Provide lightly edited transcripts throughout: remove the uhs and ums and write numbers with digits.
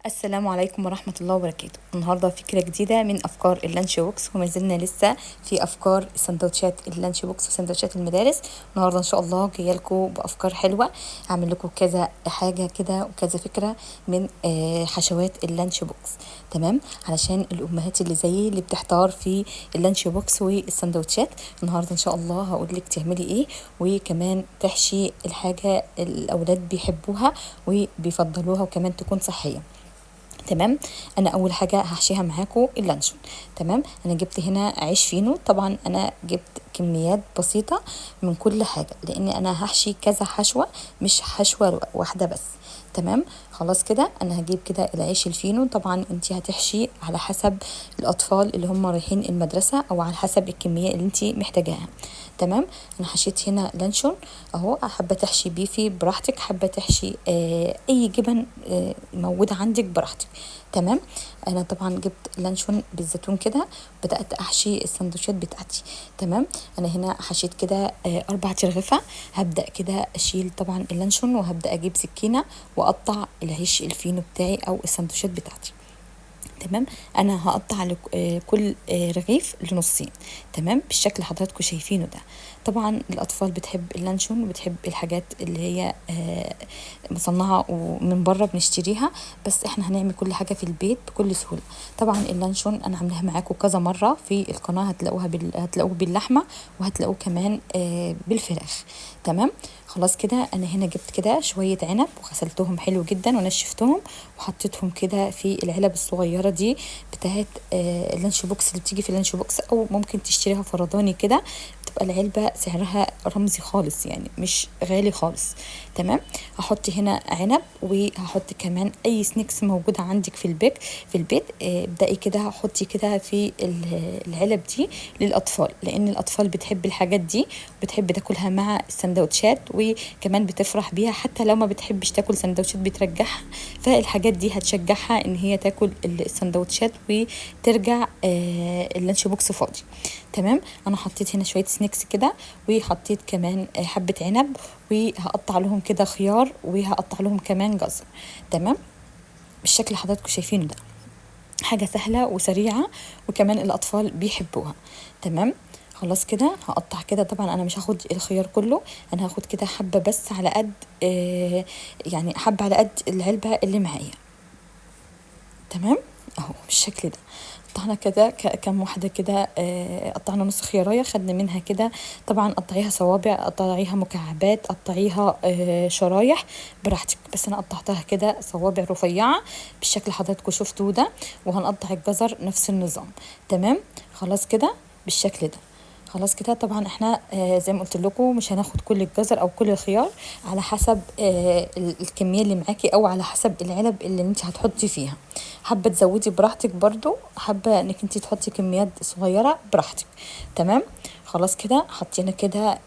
السلام عليكم ورحمة الله وبركاته. النهاردة فكرة جديدة من أفكار اللانش بوكس، وما زلنا لسه في أفكار سندوتشات اللانش بوكس وسندوتشات المدارس. النهاردة إن شاء الله جاية لكم بأفكار حلوة، هعمل لكم كذا حاجة كده وكذا فكرة من حشوات اللانش بوكس. تمام، علشان الأمهات اللي زيي اللي بتحتار في اللانش بوكس والسندوتشات، النهاردة إن شاء الله هقول لك تعملي إيه، وكمان تحشي الحاجة الأولاد بيحبوها وبيفضلوها وكمان تكون صحية. تمام، انا اول حاجه هحشيها معاكم اللانشون. تمام، انا جبت هنا عيش فينو، طبعا انا جبت كميات بسيطه من كل حاجه لان انا هحشي كذا حشوه مش حشوه واحده بس. تمام، خلاص كده انا هجيب كده العيش الفينو. طبعا انت هتحشي على حسب الاطفال اللي هم رايحين المدرسه او على حسب الكميه اللي انت محتاجاها. تمام، انا حشيت هنا لانشون اهو، حابه تحشي بيفي براحتك، حابه تحشي اي جبن موجوده عندك براحتك. تمام، انا طبعا جبت لانشون بالزيتون كده، بدات احشي السندوتشات بتاعتي. تمام، انا هنا حشيت كده 4 ترغفه. هبدا كده اشيل طبعا اللانشون وهبدا اجيب سكينه واقطع العيش الفينو بتاعي او السندوتشات بتاعتي. تمام، انا هقطع كل رغيف لنصين. تمام، بالشكل اللي حضراتكم شايفينه ده. طبعا الاطفال بتحب اللانشون وبتحب الحاجات اللي هي مصنعه ومن بره بنشتريها، بس احنا هنعمل كل حاجه في البيت بكل سهوله. طبعا اللانشون انا عاملاها معاكم كذا مره في القناه، هتلاقوه باللحمه وهتلاقوه كمان بالفراخ. تمام، خلاص كده انا هنا جبت كده شويه عنب وغسلتهم حلو جدا ونشفتهم وحطيتهم كده في العلب الصغيره دي بتاعت اللانش بوكس اللي بتيجي في اللانش بوكس، او ممكن تشتريها فرداني كده، بتبقى العلبه سعرها رمزي خالص يعني مش غالي خالص. تمام، هحط هنا عنب وهحط كمان اي سنيكس موجوده عندك في البيت ابدأي كده حطي كده في العلب دي للاطفال، لان الاطفال بتحب الحاجات دي، بتحب تاكلها مع السندوتشات وكمان بتفرح بيها، حتى لو ما بتحبش تاكل سندوتشات بترجعها، فالحاجات دي هتشجعها ان هي تاكل السندوتشات وترجع اللانش بوكس فاضي. تمام، انا حطيت هنا شويه سنيكس كده، وحطيت كمان حبه عنب، وهقطع لهم كده خيار، وهقطع لهم كمان جزر. تمام، بالشكل اللي حضراتكم شايفينه ده، حاجه سهله وسريعه وكمان الاطفال بيحبوها. تمام، خلاص كده هقطع كده. طبعا انا مش هاخد الخيار كله، انا هاخد كده حبه بس على قد يعني حبه على قد العلبه اللي معايا. تمام، اهو بالشكل ده. قطعنا كده كم واحدة كده، قطعنا نص خيارية، خدنا منها كده. طبعا قطعيها صوابع، قطعيها مكعبات، قطعيها شرايح براحتك، بس انا قطعتها كده صوابع رفيعة بالشكل اللي حضراتكم شفتوه ده. وهنقطع الجزر نفس النظام. تمام، خلاص كده بالشكل ده. خلاص كده طبعا احنا زي ما قلت لكم مش هناخد كل الجزر او كل الخيار، على حسب الكميه اللي معاكي او على حسب العلب اللي انت هتحطي فيها. حابه تزودي براحتك، برضو حابه انك انت تحطي كميات صغيره براحتك. تمام، خلاص كده حطينا كده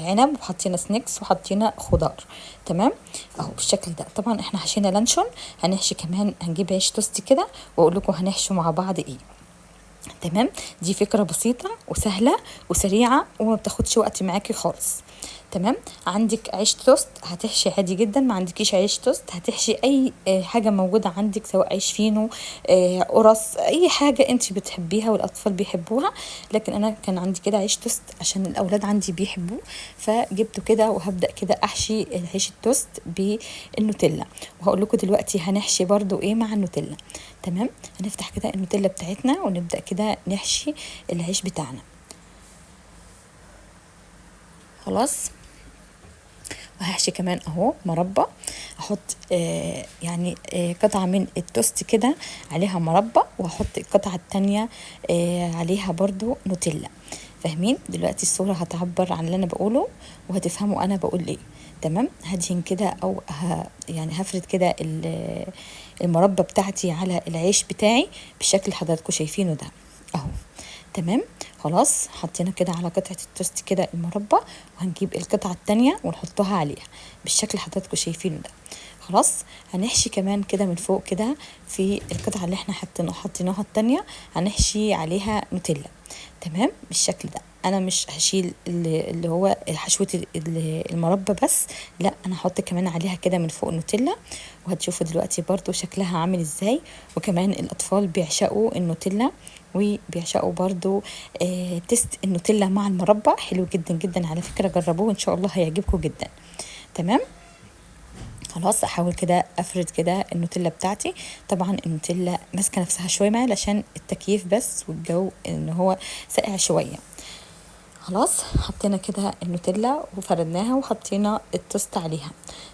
عنب وحطينا سنيكس وحطينا خضار. تمام، اهو بالشكل ده. طبعا احنا حشينا لانشون، هنحشي كمان، هنجيب عيش توست كده واقول لكم هنحشي مع بعض ايه. تمام، دي فكرة بسيطة وسهلة وسريعة وما بتاخدش وقت معاكي خالص. تمام، عندك عيش توست هتحشي عادي جدا، ما عندكيش عيش توست هتحشي اي حاجة موجودة عندك، سواء عيش فينو قرص، اي حاجة انت بتحبيها والاطفال بيحبوها. لكن انا كان عندي كده عيش توست عشان الاولاد عندي بيحبوه، فجبته كده وهبدأ كده احشي العيش التوست بالنوتيلا. وهقول لكم دلوقتي هنحشي برضو ايه مع النوتيلا. تمام، هنفتح كده النوتيلا بتاعتنا ونبدأ كده نحشي العيش بتاعنا. خلاص، وهحشي كمان اهو مربى، احط يعني قطعة من التوست كده عليها مربى، وهحط القطعة التانية عليها برضو نوتيلا. فاهمين دلوقتي الصورة هتعبر عن اللي انا بقوله وهتفهموا انا بقول ايه. تمام، هدهن كده او يعني هفرد كده المربى بتاعتي على العيش بتاعي بالشكل اللي حضراتكم شايفينه ده اهو. تمام، خلاص حطينا كده على قطعة التوست كده المربى، وهنجيب القطعة التانية ونحطها عليها بالشكل اللي حضراتكم شايفينه ده. خلاص، هنحشي كمان كده من فوق كده في القطعة اللي احنا حطيناها التانية، هنحشي عليها نوتيلا. تمام، بالشكل ده. انا مش هشيل اللي هو حشوه المربى بس، لا انا هحط كمان عليها كده من فوق نوتيلا، وهتشوفوا دلوقتي برضو شكلها عامل ازاي. وكمان الاطفال بيعشقوا النوتيلا، وبيعشقوا برضو تيست النوتيلا مع المربى، حلو جدا جدا على فكره، جربوه ان شاء الله هيعجبكم جدا. تمام. خلاص احاول كده افرد كده النوتيلا بتاعتي. طبعا النوتيلا ماسكه نفسها شويه معايا علشان التكييف بس، والجو ان هو ساقع شويه. خلاص حطينا كده النوتيلا وفردناها وحطينا التوست عليها.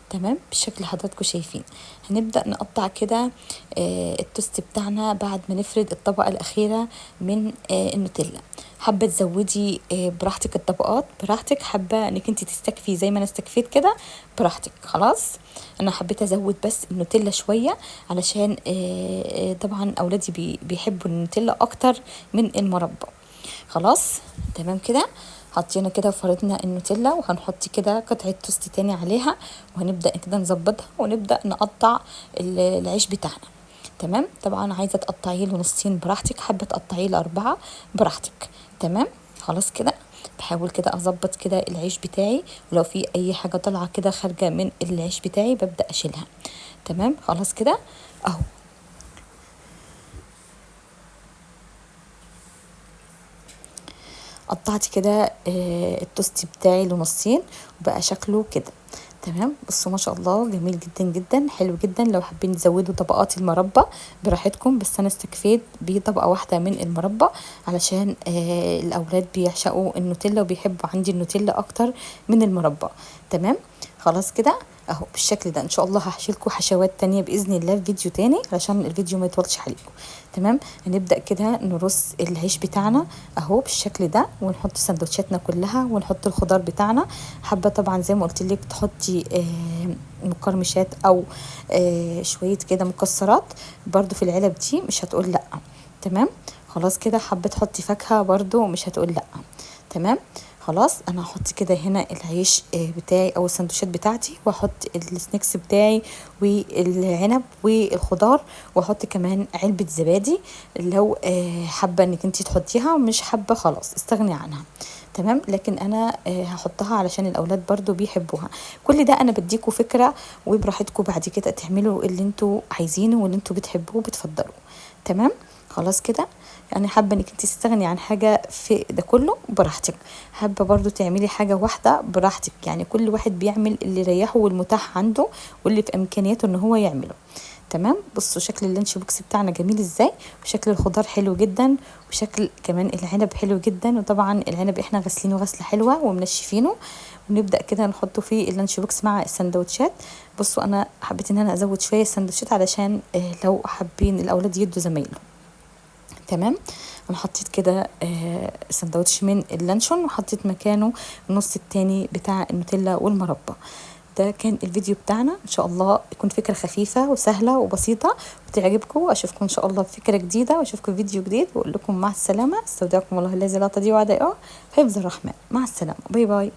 تمام بالشكل اللي حضراتكم شايفين. هنبدأ نقطع كده التوست بتاعنا بعد ما نفرد الطبقة الأخيرة من النوتيلا. حابة تزودي براحتك الطبقات، براحتك. حابة انك انت تستكفي زي ما انا استكفيت كده، براحتك. خلاص انا حبيت ازود بس النوتيلا شوية علشان طبعا اولادي بيحبوا النوتيلا اكتر من المربى. خلاص تمام كده. حطينا كده وفردنا النوتيلا، وهنحط كده قطعة توست تاني عليها، وهنبدأ كده نظبطها ونبدأ نقطع العيش بتاعنا. تمام. طبعا عايزة تقطعيه لنصين براحتك، حابة تقطعيه ل4 براحتك. تمام. خلاص كده بحاول كده اظبط كده العيش بتاعي، ولو في اي حاجة طالعة كده خارجة من العيش بتاعي ببدأ اشيلها. تمام. خلاص كده اهو قطعت كده التوست بتاعي لنصين وبقى شكله كده. تمام. بصوا ما شاء الله جميل جدا جدا، حلو جدا. لو حابين تزودوا طبقات المربى براحتكم، بس انا استكفيت بطبقه واحده من المربى علشان الاولاد بيعشقوا النوتيلا وبيحبوا عندي النوتيلا اكتر من المربى. تمام. خلاص كده اهو بالشكل ده. ان شاء الله هحشيلكوا حشوات تانية باذن الله في فيديو تاني علشان الفيديو ما يطولش عليكم. تمام. هنبدا كده نرص العيش بتاعنا اهو بالشكل ده، ونحط سندوتشاتنا كلها ونحط الخضار بتاعنا. حابه طبعا زي ما قلت لك تحطي مقرمشات او شويه كده مكسرات برضو في العلب دي، مش هتقول لا. تمام. خلاص كده حابه تحطي فاكهه برضو مش هتقول لا. تمام. خلاص انا هحط كده هنا العيش بتاعي او السندوتشات بتاعتي، واحط السناكس بتاعي والعنب والخضار، واحط كمان علبة زبادي لو حابة انك انتي تحطيها، مش حابة خلاص استغني عنها. تمام. لكن انا هحطها علشان الاولاد برضو بيحبوها. كل ده انا بديكوا فكرة، وبراحتكم بعد كده تعملوا اللي انتوا عايزينه واللي انتوا بتحبوه بتفضلوا. تمام. خلاص كده يعني حابه انك انت تستغني عن حاجه في ده كله براحتك، حابه برضو تعملي حاجه واحده براحتك. يعني كل واحد بيعمل اللي يريحه والمتاح عنده واللي في امكانياته ان هو يعمله. تمام. بصوا شكل اللانش بوكس بتاعنا جميل ازاي، وشكل الخضار حلو جدا، وشكل كمان العنب حلو جدا. وطبعا العنب احنا غسلينه غسله حلوه ومنشفينه. ونبدا كده نحطه في اللانش بوكس مع السندوتشات. بصوا انا حبيت ان انا ازود شويه السندوتشات علشان لو حابين الاولاد يدوا زمايلهم. تمام. انا حطيت كده سندوتش من اللانشون، وحطيت مكانه النص التاني بتاع النوتيلا والمربى. ده كان الفيديو بتاعنا، ان شاء الله يكون فكره خفيفه وسهله وبسيطه وتعجبكم. اشوفكم ان شاء الله بفكره جديده، واشوفكم في فيديو جديد، واقول لكم مع السلامه. استودعكم الله الذي لا تضيع ودائعه، حفظ الرحمن. مع السلامه، باي باي.